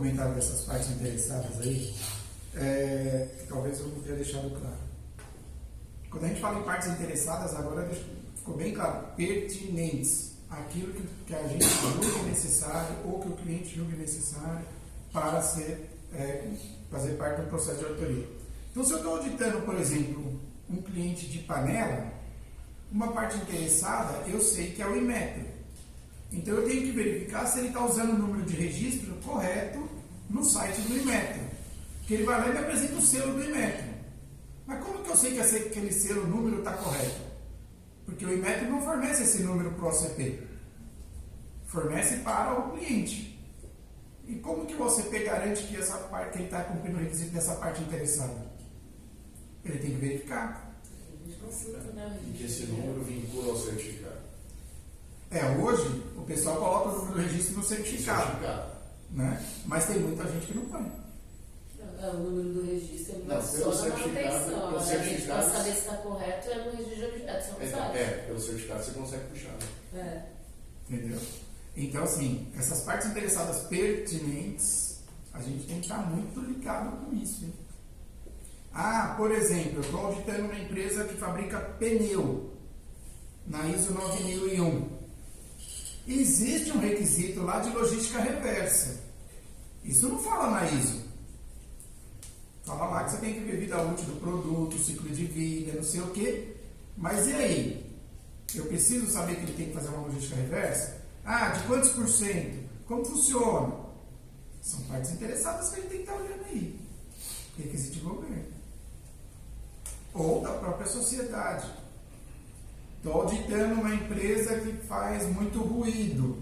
comentário dessas partes interessadas aí, que talvez eu não tenha deixado claro. Quando a gente fala em partes interessadas, agora ficou bem claro, pertinentes, aquilo que a gente julgue necessário ou que o cliente julgue necessário para fazer parte do processo de auditoria. Então, se eu estou auditando, por exemplo, um cliente de panela, uma parte interessada, eu sei que é o Inmetro. Então, eu tenho que verificar se ele está usando o número de registro correto no site do Inmetro. Porque ele vai lá e me apresenta o selo do Inmetro. Mas como que eu sei que aquele selo, o número está correto? Porque o Inmetro não fornece esse número para o OCP. Fornece para o cliente. E como que o OCP garante que essa parte, que ele está cumprindo o requisito dessa parte interessada? Ele tem que verificar. E que esse número vincula ao certificado. Hoje o pessoal coloca o número do registro no certificado. Né? Mas tem muita gente que não põe. O número do registro ele vai só na manutenção. A gente para saber se está correto é no registro de objetos, você não sabe. Pelo certificado você consegue puxar. Né? Entendeu? Então, assim, essas partes interessadas pertinentes, a gente tem que estar muito ligado com isso. Hein? Por exemplo, eu estou auditando uma empresa que fabrica pneu na ISO 9001. Existe um requisito lá de logística reversa. Isso não fala na ISO. Fala lá que você tem que ver vida útil do produto, ciclo de vida, não sei o quê. Mas e aí? Eu preciso saber que ele tem que fazer uma logística reversa? De quantos por cento? Como funciona? São partes interessadas que ele tem que estar olhando aí. Requisito de governo. Ou da própria sociedade. Estou auditando uma empresa que faz muito ruído.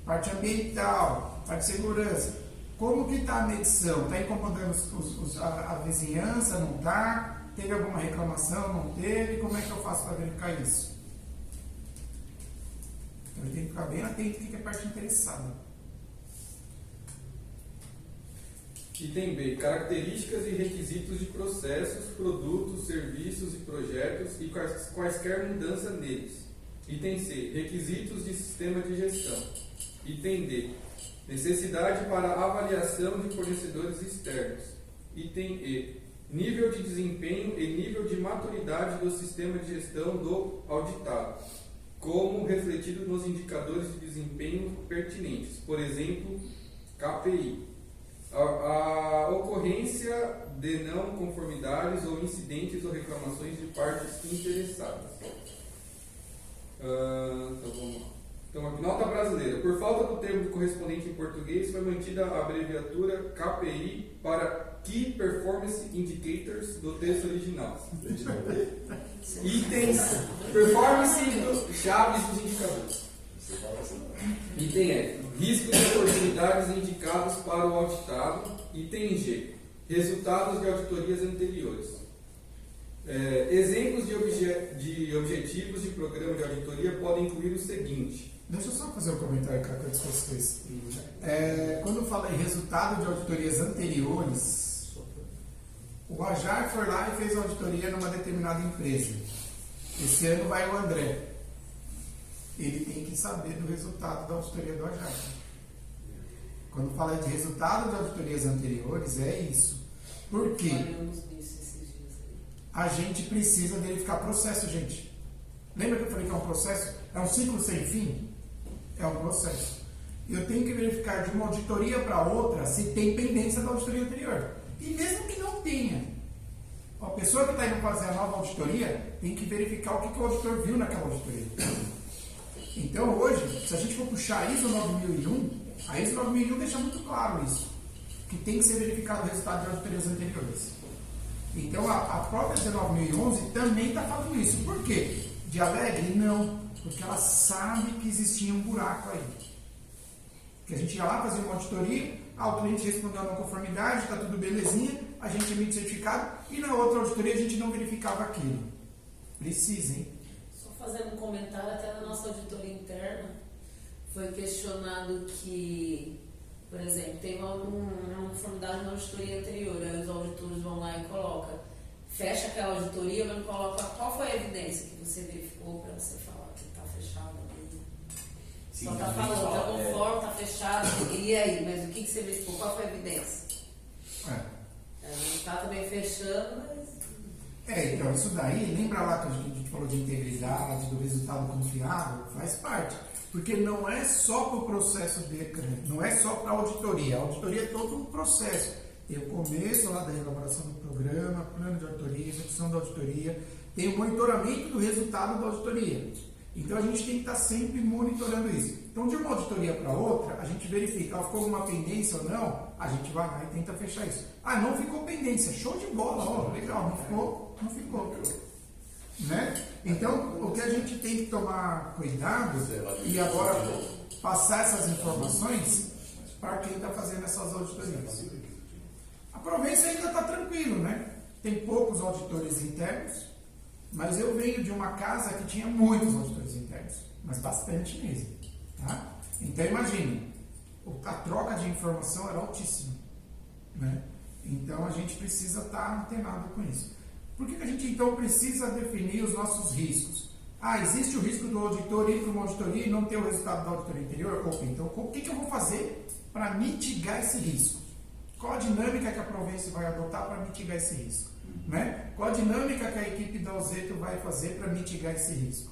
Parte ambiental, parte de segurança. Como que está a medição? Está incomodando a vizinhança? Não está? Teve alguma reclamação? Não teve? Como é que eu faço para verificar isso? Então ele tem que ficar bem atento o que é parte interessada. Item B. Características e requisitos de processos, produtos, serviços e projetos e quaisquer mudança neles. Item C. Requisitos de sistema de gestão. Item D. Necessidade para avaliação de fornecedores externos. Item E. Nível de desempenho e nível de maturidade do sistema de gestão do auditado, como refletido nos indicadores de desempenho pertinentes, por exemplo, KPI. A ocorrência de não conformidades ou incidentes ou reclamações de partes interessadas. Então vamos lá. Então, aqui, nota brasileira. Por falta do termo correspondente em português, foi mantida a abreviatura KPI para Key Performance Indicators do texto original. Itens performance chaves dos indicadores. Item F. Riscos e oportunidades indicados para o auditado. Item G. Resultados de auditorias anteriores. Exemplos de objetivos de programa de auditoria podem incluir o seguinte. Deixa eu só fazer um comentário com antes que você fez. Quando eu falo em resultado de auditorias anteriores, o Ajar foi lá e fez auditoria numa determinada empresa. Esse ano vai o André. Ele tem que saber do resultado da auditoria do Ajar. Quando fala de resultado de auditorias anteriores, é isso. Por quê? A gente precisa verificar processo, gente. Lembra que eu falei que é um processo? É um ciclo sem fim? É um processo. Eu tenho que verificar de uma auditoria para outra se tem pendência da auditoria anterior. E mesmo que não tenha, a pessoa que está indo fazer a nova auditoria tem que verificar o que o auditor viu naquela auditoria. Então hoje, se a gente for puxar a ISO 9001, a ISO 9001 deixa muito claro isso, que tem que ser verificado o resultado de auditorias anteriores. Então a própria 19011 também está falando isso. Por quê? De alegre? Não. Porque ela sabe que existia um buraco aí. Que a gente ia lá fazer uma auditoria, o cliente respondeu a não conformidade, está tudo belezinha, a gente emite certificado e na outra auditoria a gente não verificava aquilo. Precisa, hein? Só fazendo um comentário, até na nossa auditoria interna, foi questionado que, por exemplo, teve uma conformidade na auditoria anterior, aí os auditores vão lá e colocam, fecha aquela auditoria, mas não coloca qual foi a evidência que você verificou para você falar que está fechado. Só tá falando, tá conforme, tá fechado. E aí, mas o que você verificou? Qual foi a evidência? A gente tá também fechando, mas... Então isso daí, lembra lá que a gente falou de integridade, do resultado confiável? Faz parte. Porque não é só para o processo não é só para a auditoria. A auditoria é todo um processo. Tem o começo lá da elaboração do programa, plano de auditoria, execução da auditoria, tem o monitoramento do resultado da auditoria. Então a gente tem que estar sempre monitorando isso. Então de uma auditoria para outra, a gente verifica, ficou alguma pendência ou não, a gente vai lá e tenta fechar isso. Não ficou pendência, show de bola, legal, não ficou. Né? Então, o que a gente tem que tomar cuidado e agora passar essas informações para quem está fazendo essas auditorias. A Provence ainda está tranquilo, né? Tem poucos auditores internos, mas eu venho de uma casa que tinha muitos auditores internos, mas bastante mesmo. Tá? Então, imagine, a troca de informação era altíssima. Né? Então, a gente precisa estar antenado com isso. Por que a gente, então, precisa definir os nossos riscos? Existe o risco do auditor ir para uma auditoria e não ter o resultado da auditoria anterior? Então, o que eu vou fazer para mitigar esse risco? Qual a dinâmica que a Provence vai adotar para mitigar esse risco? Né? Qual a dinâmica que a equipe da Ozeto vai fazer para mitigar esse risco?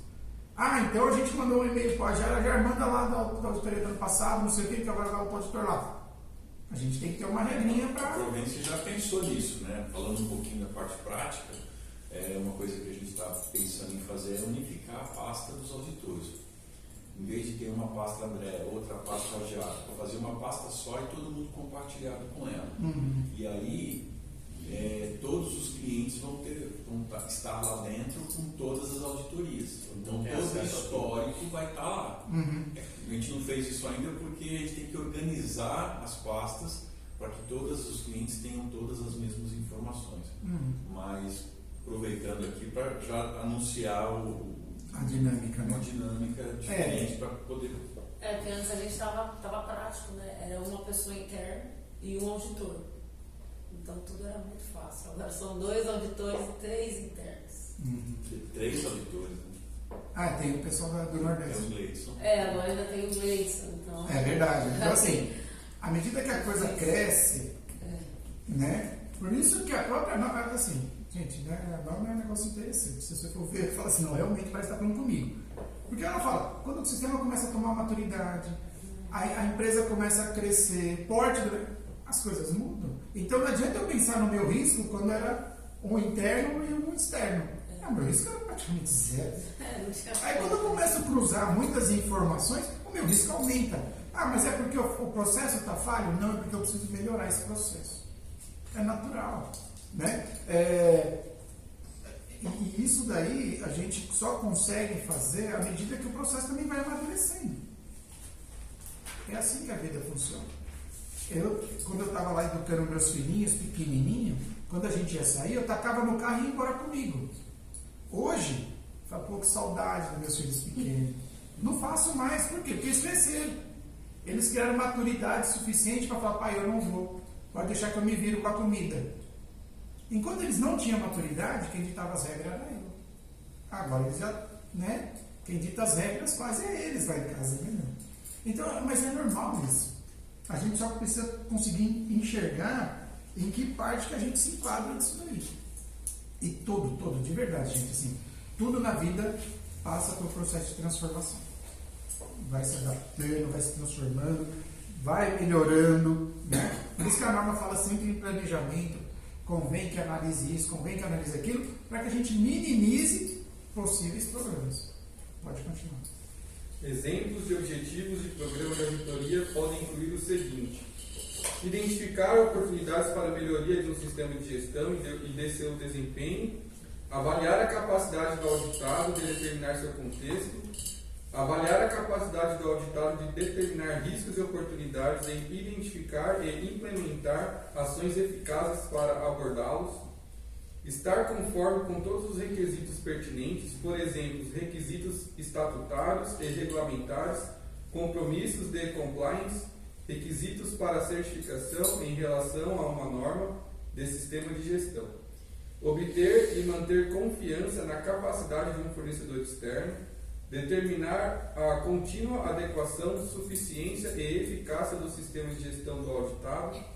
Então a gente mandou um e-mail para já manda lá da auditoria do ano passado, não sei o que agora vai o auditor lá. A gente tem que ter uma regrinha para... A Provence já pensou nisso, né? Falando um pouquinho da parte prática, uma coisa que a gente está pensando em fazer é unificar a pasta dos auditores. Em vez de ter uma pasta André, outra pasta Algiato, para fazer uma pasta só e todo mundo compartilhado com ela. E aí, todos os clientes vão estar lá dentro com todas as auditorias. Então, todo o histórico vai estar lá. A gente não fez isso ainda porque a gente tem que organizar as pastas para que todos os clientes tenham todas as mesmas informações. Mas, aproveitando aqui para já anunciar a dinâmica, né? Uma dinâmica diferente para poder... Porque antes a gente estava prático, né? Era uma pessoa interna e um auditor. Então tudo era muito fácil. Agora são 2 auditores e 3 internos. 3 auditores, né? Tem o pessoal do Nordeste. Tem o Gleidson. Agora ainda tem o Gleidson, então... É verdade. Então assim, à medida que a coisa cresce, né? Por isso que a própria norma, assim, gente, né, a norma é um negócio interessante. Se você for ver, fala assim, não, realmente parece estar falando comigo. Porque ela fala, quando o sistema começa a tomar maturidade, a empresa começa a crescer, as coisas mudam. Então não adianta eu pensar no meu risco quando era um interno e um externo. Meu risco era praticamente zero. Aí quando eu começo a cruzar muitas informações, o meu risco aumenta. Mas é porque o processo está falho? Não, é porque eu preciso melhorar esse processo. É natural. Né? E isso daí a gente só consegue fazer à medida que o processo também vai amadurecendo. É assim que a vida funciona. Quando eu estava lá educando meus filhinhos pequenininhos, quando a gente ia sair, eu tacava no carro e ia embora comigo. Hoje, falo, pô, que saudade dos meus filhos pequenos. Não faço mais, por quê? Porque eles cresceram. Eles criaram maturidade suficiente para falar, pai, eu não vou. Pode deixar que eu me viro com a comida. Enquanto eles não tinham maturidade, quem ditava as regras era eu. Agora eles já, né? Quem dita as regras quase é eles lá em casa, né? Então, mas é normal isso. A gente só precisa conseguir enxergar em que parte que a gente se enquadra disso daí. E todo, de verdade, gente, assim, tudo na vida passa por processo de transformação. Vai se adaptando, vai se transformando, vai melhorando, né? Por isso que a norma fala sempre em planejamento, convém que analise isso, convém que analise aquilo, para que a gente minimize possíveis problemas. Pode continuar. Exemplos de objetivos de programa de auditoria podem incluir o seguinte: identificar oportunidades para melhoria de um sistema de gestão e de seu desempenho, avaliar a capacidade do auditado de determinar seu contexto, avaliar a capacidade do auditado de determinar riscos e oportunidades em identificar e implementar ações eficazes para abordá-los, estar conforme com todos os requisitos pertinentes, por exemplo, os requisitos estatutários e regulamentares, compromissos de compliance, requisitos para certificação em relação a uma norma de sistema de gestão, obter e manter confiança na capacidade de um fornecedor externo, Determinar a contínua adequação, suficiência e eficácia dos sistemas de gestão do auditado.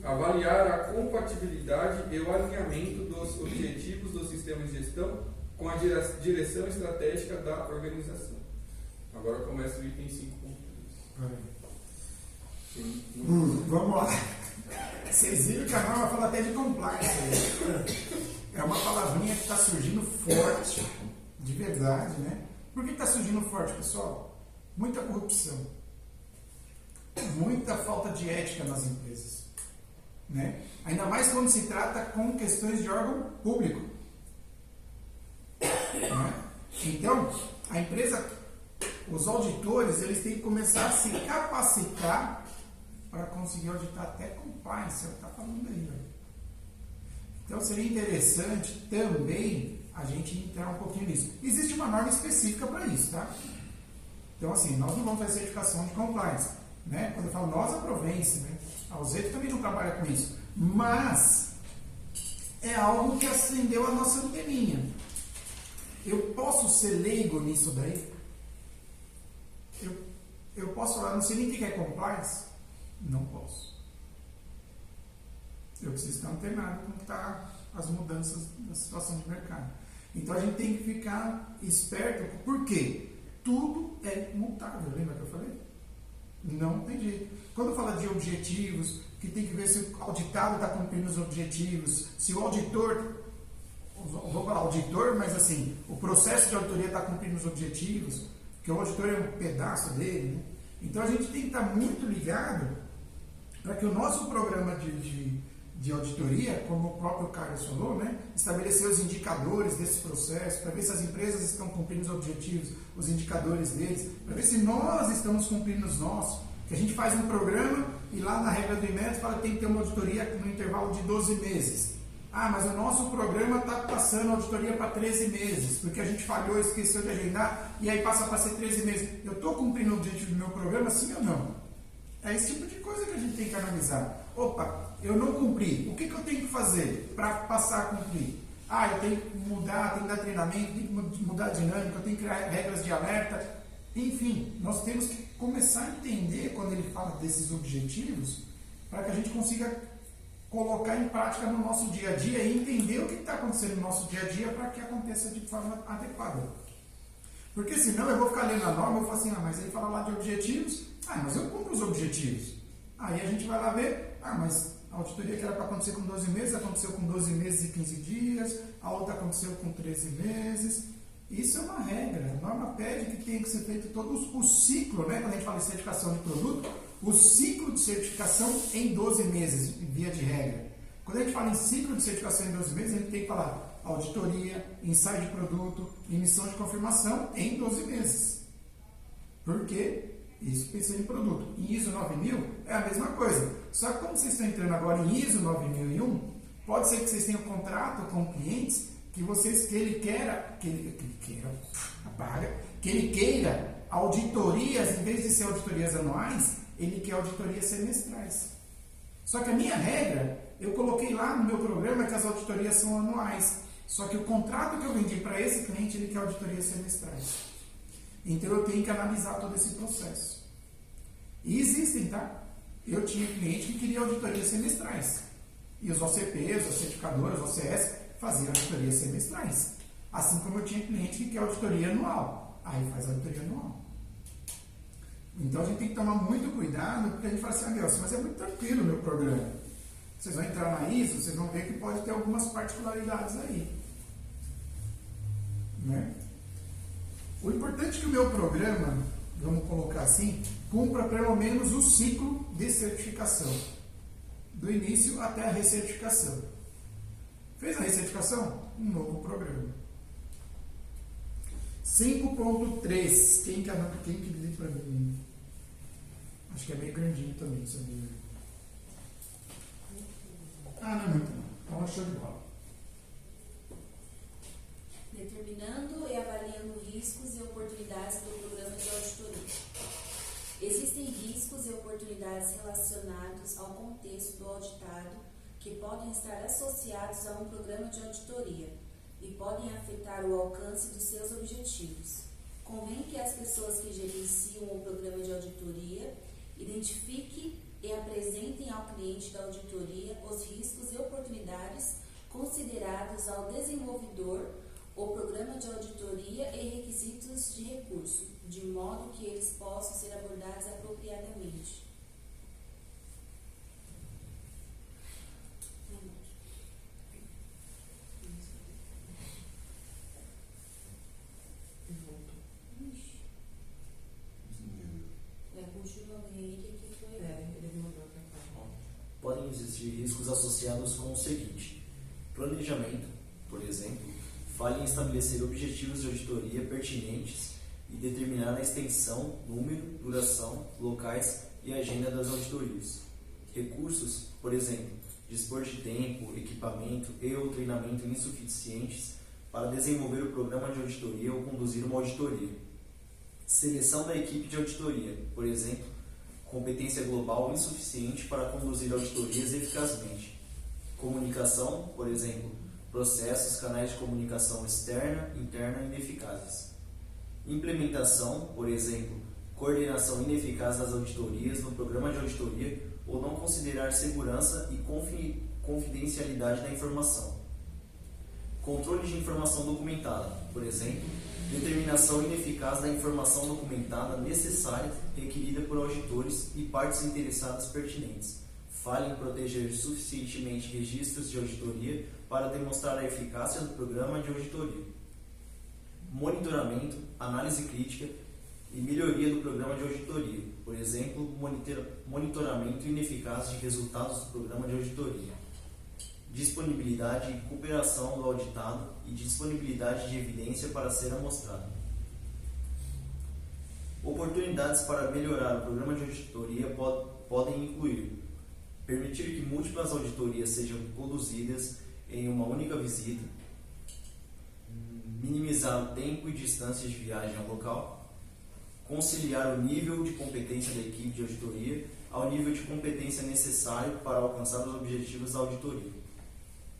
Avaliar a compatibilidade e o alinhamento dos objetivos dos sistemas de gestão com a direção estratégica da organização. Agora começa o item 5.3. Vamos lá. Vocês viram que a norma fala até de compliance. É uma palavrinha que está surgindo forte, de verdade, né? Por que está surgindo forte, pessoal? Muita corrupção. Muita falta de ética nas empresas. Né? Ainda mais quando se trata com questões de órgão público. Né? Então, a empresa, os auditores, eles têm que começar a se capacitar para conseguir auditar até compliance, é o que está falando aí. Ó. Então, seria interessante também a gente entrar um pouquinho nisso. Existe uma norma específica para isso, tá? Então, assim, nós não vamos fazer certificação de compliance. Né? Quando eu falo nós, a Provence, né? A Useto também não trabalha com isso. Mas é algo que acendeu a nossa anteninha. Eu posso ser leigo nisso daí? Eu posso falar, não sei nem o que é compliance? Não posso. Eu preciso estar antenado com tá as mudanças da situação de mercado. Então a gente tem que ficar esperto. Por quê? Tudo é mutável, lembra que eu falei? Não tem jeito. Quando fala de objetivos, que tem que ver se o auditado está cumprindo os objetivos, se o auditor, vou falar auditor, mas assim, o processo de auditoria está cumprindo os objetivos, porque o auditor é um pedaço dele, né? Então a gente tem que estar muito ligado para que o nosso programa de auditoria, como o próprio Carlos falou, né, estabelecer os indicadores desse processo, para ver se as empresas estão cumprindo os objetivos, os indicadores deles, para ver se nós estamos cumprindo os nossos. Que a gente faz um programa e lá na regra do IMET fala que tem que ter uma auditoria no intervalo de 12 meses. Ah, mas o nosso programa está passando a auditoria para 13 meses, porque a gente falhou, esqueceu de agendar, e aí passa para ser 13 meses. Eu estou cumprindo o objetivo do meu programa, sim ou não? É esse tipo de coisa que a gente tem que analisar. Opa, eu não cumpri. O que eu tenho que fazer para passar a cumprir? Ah, eu tenho que mudar, tenho que dar treinamento, tenho que mudar a dinâmica, eu tenho que criar regras de alerta. Enfim, nós temos que começar a entender quando ele fala desses objetivos para que a gente consiga colocar em prática no nosso dia a dia e entender o que está acontecendo no nosso dia a dia para que aconteça de forma adequada. Porque senão eu vou ficar lendo a norma e vou falar assim, mas ele fala lá de objetivos, mas eu cumpro os objetivos. Aí a gente vai lá ver, mas a auditoria que era para acontecer com 12 meses, aconteceu com 12 meses e 15 dias, a outra aconteceu com 13 meses. Isso é uma regra. A norma pede que tenha que ser feito todo o ciclo, né? Quando a gente fala de certificação de produto, o ciclo de certificação em 12 meses, via de regra. Quando a gente fala em ciclo de certificação em 12 meses, a gente tem que falar auditoria, ensaio de produto, emissão de confirmação em 12 meses. Por quê? Isso pensando em produto. Em ISO 9000 é a mesma coisa. Só que como vocês estão entrando agora em ISO 9001, pode ser que vocês tenham contrato com clientes que ele queira auditorias, em vez de ser auditorias anuais, ele quer auditorias semestrais. Só que a minha regra, eu coloquei lá no meu programa que as auditorias são anuais. Só que o contrato que eu vendi para esse cliente, ele quer auditorias semestrais. Então eu tenho que analisar todo esse processo. E existem, tá? Eu tinha cliente que queria auditorias semestrais. E os OCPs, os certificadores, os OCS, faziam auditorias semestrais. Assim como eu tinha cliente que quer auditoria anual. Aí faz auditoria anual. Então a gente tem que tomar muito cuidado, porque a gente fala assim, Deus, mas é muito tranquilo o meu programa. Vocês vão entrar na ISO, vocês vão ver que pode ter algumas particularidades aí. Né? O importante é que o meu programa, vamos colocar assim, cumpra pelo menos o ciclo de certificação. Do início até a recertificação. Fez a recertificação? Um novo programa. 5.3. Quem que lê para mim? Acho que é meio grandinho também, sabia? Não é muito não. Então, show de bola. Determinando e avaliando riscos e oportunidades do programa de auditoria. Existem riscos e oportunidades relacionados ao contexto do auditado que podem estar associados a um programa de auditoria e podem afetar o alcance dos seus objetivos. convém que as pessoas que gerenciam o programa de auditoria identifiquem e apresentem ao cliente da auditoria os riscos e oportunidades considerados ao desenvolvedor o programa de auditoria e requisitos de recurso, de modo que eles possam ser abordados apropriadamente. Podem existir riscos associados com o seguinte: planejamento, por exemplo, falha em estabelecer objetivos de auditoria pertinentes e determinar a extensão, número, duração, locais e agenda das auditorias. Recursos, por exemplo, dispor de tempo, equipamento e ou treinamento insuficientes para desenvolver o programa de auditoria ou conduzir uma auditoria. Seleção da equipe de auditoria, por exemplo, competência global insuficiente para conduzir auditorias eficazmente. Comunicação, por exemplo, processos, canais de comunicação externa, interna ineficazes. Implementação, por exemplo, coordenação ineficaz das auditorias no programa de auditoria ou não considerar segurança e confidencialidade da informação. Controle de informação documentada, por exemplo, determinação ineficaz da informação documentada necessária requerida por auditores e partes interessadas pertinentes. Falha em proteger suficientemente registros de auditoria para demonstrar a eficácia do programa de auditoria. Monitoramento, análise crítica e melhoria do programa de auditoria, por exemplo, monitoramento ineficaz de resultados do programa de auditoria. Disponibilidade e cooperação do auditado e disponibilidade de evidência para ser amostrado. Oportunidades para melhorar o programa de auditoria podem incluir permitir que múltiplas auditorias sejam conduzidas em uma única visita, minimizar o tempo e distância de viagem ao local, conciliar o nível de competência da equipe de auditoria ao nível de competência necessário para alcançar os objetivos da auditoria,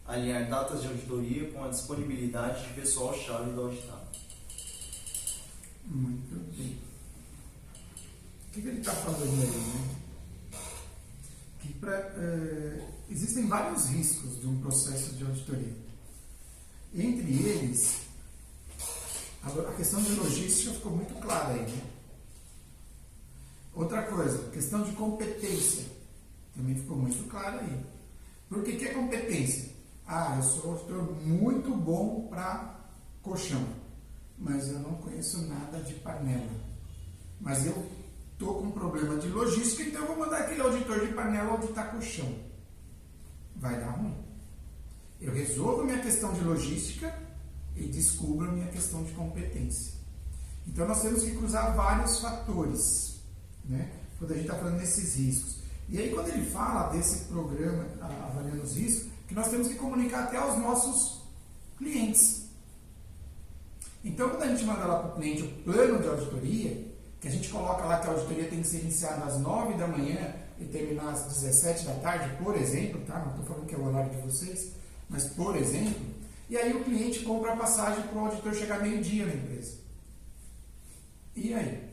alinhar datas de auditoria com a disponibilidade de pessoal-chave do auditado. Muito bem. O que ele está falando aí, né? Que existem vários riscos de um processo de auditoria. Entre eles, a questão de logística ficou muito clara aí, né? Outra coisa, questão de competência, também ficou muito clara aí. Por que é competência? Eu sou auditor muito bom para colchão, mas eu não conheço nada de panela. Mas eu estou com um problema de logística, então eu vou mandar aquele auditor de panela auditar colchão. Vai dar ruim. Eu resolvo a minha questão de logística e descubro a minha questão de competência. Então nós temos que cruzar vários fatores, né, quando a gente está falando desses riscos. E aí quando ele fala desse programa, avaliando os riscos, que nós temos que comunicar até aos nossos clientes. Então quando a gente manda lá para o cliente o plano de auditoria, que a gente coloca lá que a auditoria tem que ser iniciada às 9 da manhã e terminar às 17 da tarde, por exemplo, tá? Não estou falando que é o horário de vocês, mas por exemplo, e aí o cliente compra a passagem para o auditor chegar meio-dia na empresa. E aí?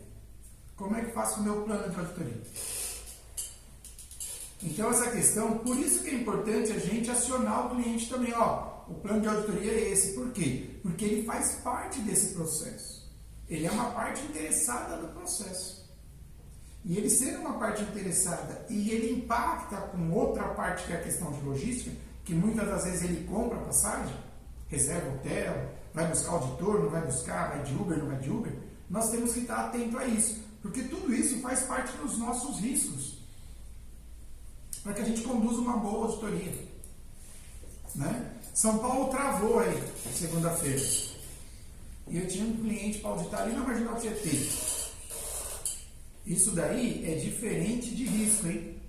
Como é que faço o meu plano de auditoria? Então essa questão, por isso que é importante a gente acionar o cliente também, o plano de auditoria é esse. Por quê? Porque ele faz parte desse processo. Ele é uma parte interessada do processo. E ele sendo uma parte interessada e ele impacta com outra parte que é a questão de logística, que muitas das vezes ele compra a passagem, reserva hotel, vai buscar auditor, não vai buscar, vai de Uber, não vai de Uber, nós temos que estar atento a isso, porque tudo isso faz parte dos nossos riscos, para que a gente conduza uma boa auditoria. Né? São Paulo travou aí, segunda-feira. E eu tinha um cliente para auditar ali na Marginal Tietê. Isso daí é diferente de risco, hein?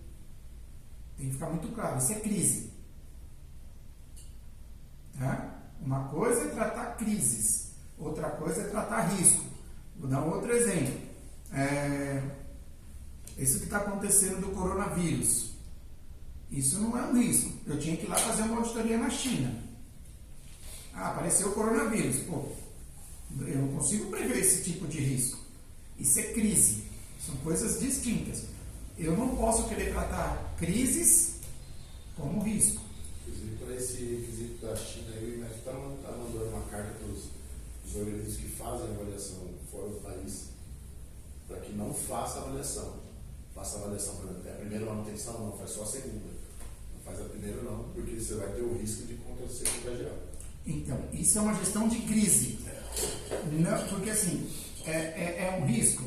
Tem que ficar muito claro, isso é crise. Tá? Uma coisa é tratar crises, outra coisa é tratar risco. Vou dar um outro exemplo. Isso que está acontecendo do coronavírus. Isso não é um risco. Eu tinha que ir lá fazer uma auditoria na China. Apareceu o coronavírus. Eu não consigo prever esse tipo de risco. Isso é crise. São coisas distintas. Eu não posso querer tratar crises como risco. Inclusive, para esse requisito da China, eu e o México está mandando uma carta para os organismos que fazem a avaliação fora do país, para que não faça a avaliação. Faça a avaliação, por exemplo, é a primeira manutenção, não, faz só a segunda. Não faz a primeira, não, porque você vai ter o risco de ser contagiado. Então, isso é uma gestão de crise. Não, porque assim, é um risco?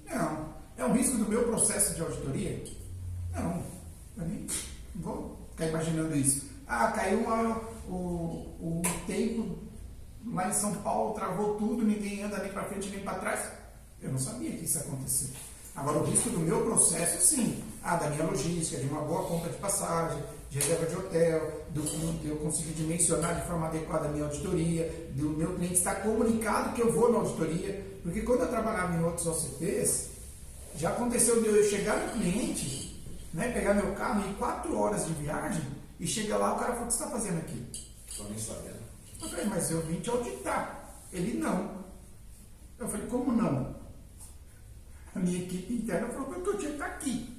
Não. É um risco do meu processo de auditoria? Não. Eu nem vou ficar imaginando isso. Ah, caiu o tempo lá em São Paulo, travou tudo, ninguém anda nem para frente nem para trás. Eu não sabia que isso ia acontecer. Agora, o risco do meu processo, sim. Ah, da minha logística, de uma boa compra de passagem, de reserva de hotel, de eu conseguir dimensionar de forma adequada a minha auditoria, do meu cliente estar comunicado que eu vou na auditoria. Porque quando eu trabalhava em outros OCPs, já aconteceu de eu chegar no cliente, né, pegar meu carro e ir 4 horas de viagem, e chega lá, o cara falou: o que você está fazendo aqui? Só nem sabendo. Eu falei: mas eu vim te auditar. Ele: não. Eu falei: como não? A minha equipe interna falou que eu tinha que estar aqui.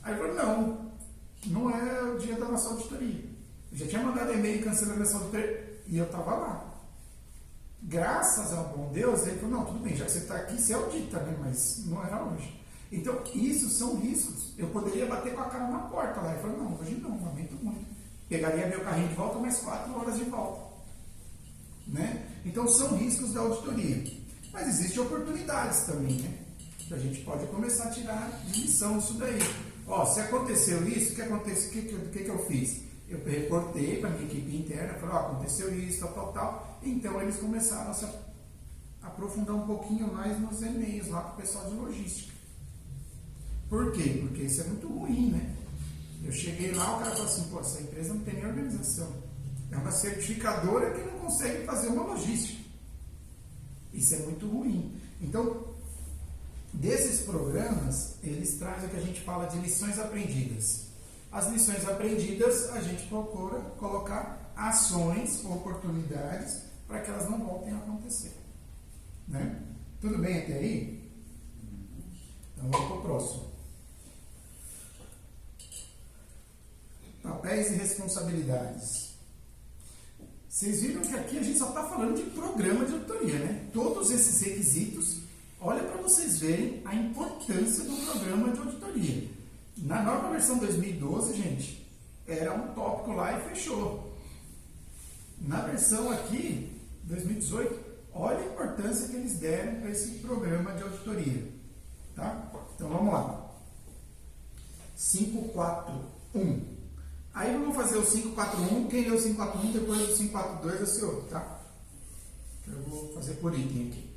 Aí ele falou: não é o dia da nossa auditoria. Eu já tinha mandado e-mail cancelando essa auditoria e eu estava lá. Graças ao bom Deus, ele falou: não, tudo bem, já que você está aqui, você audita, né? Mas não era hoje. Então, isso são riscos. Eu poderia bater com a cara na porta lá. Ele falou: não, hoje não, lamento muito. Pegaria meu carrinho de volta, mais 4 horas de volta. Né? Então, são riscos da auditoria. Mas existem oportunidades também, né? Que a gente pode começar a tirar de lição isso daí. Ó, se aconteceu isso, o que eu fiz? Eu reportei para a minha equipe interna, falei: ó, aconteceu isso, tal. Então, eles começaram a se aprofundar um pouquinho mais nos e-mails lá para o pessoal de logística. Por quê? Porque isso é muito ruim, né? Eu cheguei lá, o cara falou assim: pô, essa empresa não tem nem organização. É uma certificadora que não consegue fazer uma logística. Isso é muito ruim. Então, desses programas, eles trazem o que a gente fala de lições aprendidas. As lições aprendidas, a gente procura colocar ações, oportunidades, para que elas não voltem a acontecer. Né? Tudo bem até aí? Então vamos para o próximo. Papéis e responsabilidades. Vocês viram que aqui a gente só está falando de programa de auditoria, né? Todos esses requisitos, olha para vocês verem a importância do programa de auditoria. Na nova versão 2012, gente, era um tópico lá e fechou. Na versão aqui, 2018, olha a importância que eles deram para esse programa de auditoria. Tá? Então vamos lá. 541. Aí vamos fazer o 541. Quem leu o 541 depois do 542 é o senhor, tá? Eu vou fazer por item aqui.